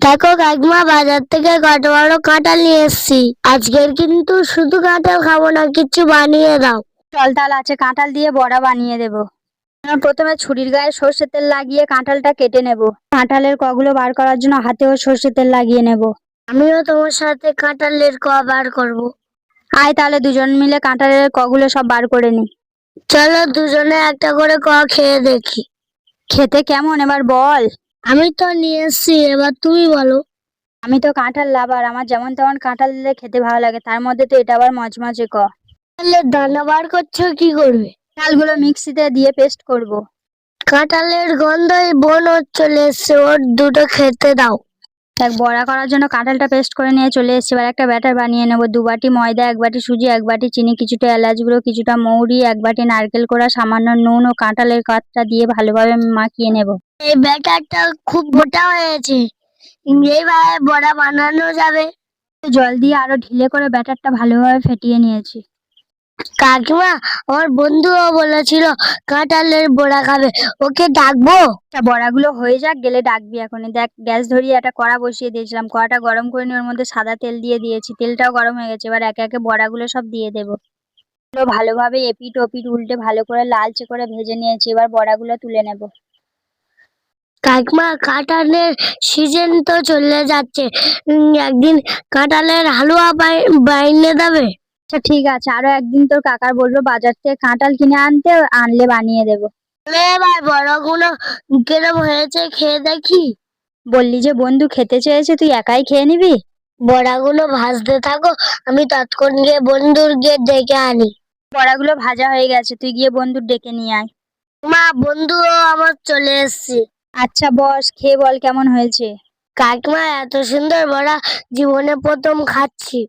দেখো কাকিমা, বাজার থেকে কত বড় কাঁঠাল নিয়ে এসেছি। আজকের কিন্তু শুধু কাঁঠাল খাবো না, কিছু বানিয়ে দাও। চল তাহলে আছে কাঁঠাল দিয়ে বড়া বানিয়ে দেবো। প্রথমে ছুরির গায়ে সর্ষের তেল লাগিয়ে কাঁঠালটা কেটে নেব। কাঁঠালের কগুলো বার করার জন্য হাতেও সর্ষের তেল লাগিয়ে নেব। আমিও তোমার সাথে কাঁঠালের বার করবো। আয় তাহলে দুজন মিলে কাঁঠালের কগুলো সব বার করে নি। চলো দুজনে একটা করে খেয়ে দেখি। খেতে কেমন এবার বল। আমি তো নিয়ে এসেছি, এবার তুমি বলো। আমি তো কাঁঠাল লাভার, আমার যেমন তেমন কাঁঠাল দিলে খেতে ভালো লাগে, তার মধ্যে তো এটা আবার মচমচে কাঁঠালের দানা বার করছো কি করবে? কাঁঠালগুলো মিক্সিতে দিয়ে পেস্ট করব। কাঁঠালের গন্ধই বোন ওর চলে এসছে, ওর দুটো খেতে দাও। দেখ, বড়া করার জন্য কাঁঠালটা পেস্ট করে নিয়ে চলে এসেছি। এবার একটা ব্যাটার বানিয়ে নেব। 2 বাটি ময়দা, 1 বাটি সুজি, 1 বাটি চিনি, কিছুটা এলাচ গুঁড়ো, কিছুটা মৌরি, 1 বাটি নারকেল কোড়া, সামান্য নুন ও কাঁঠালের কাঠটা দিয়ে ভালোভাবে মাখিয়ে নেব। এই ব্যাটারটা খুব মোটা হয়েছে, এইভাবে বড়া বানানো যাবে? জল দিয়ে আরো ঢিলে করে ব্যাটারটা ভালোভাবে ফেটিয়ে নিয়েছি। কাকিমা, আমার বন্ধুও বলেছিল কাঁঠালের বড়া খাবে, ওকে ডাকবো? বড়াগুলো হয়ে যাক, গেলে ডাকবি। এখনই দেখ, গ্যাস ধরিয়ে একটা কড়া বসিয়ে দিয়েছিলাম। কড়াটা গরম করে নিয়ে ওর মধ্যে সাদা তেল দিয়ে দিয়েছি। তেলটাও গরম হয়ে গেছে। এবার একে একে বড়াগুলো সব দিয়ে দেবো। ভালোভাবে এপিট ওপিট উল্টে ভালো করে লালচে করে ভেজে নিয়েছি। এবার বড়াগুলো তুলে নেব। কাকিমা, কাঁঠালের সিজন তো চলে যাচ্ছে, একদিন কাঁঠালের হালুয়া বাইনে দেবে? আচ্ছা ঠিক আছে, আরো একদিন তোর কাকার বলবো বাজার থেকে কাঁঠাল কিনে আনতে, আনলে বানিয়ে দেবো। এবার বড়গুলো কিরম হয়েছে খেয়ে দেখি। বললি যে বন্ধু খেতে চেয়েছে, তুই একাই খেয়ে নিবি? বড়াগুলো ভাজতে থাকো, আমি তৎক্ষণ গিয়ে বন্ধুর গিয়ে ডেকে আনি। বড়াগুলো ভাজা হয়ে গেছে, তুই গিয়ে বন্ধুর ডেকে নিয়ে আয়। মা, বন্ধুও আমার চলে এসছে। আচ্ছা বস, খেয়ে বল কেমন হয়েছে। কাকিমা, এত সুন্দর বড়া জীবনে প্রথম খাচ্ছি।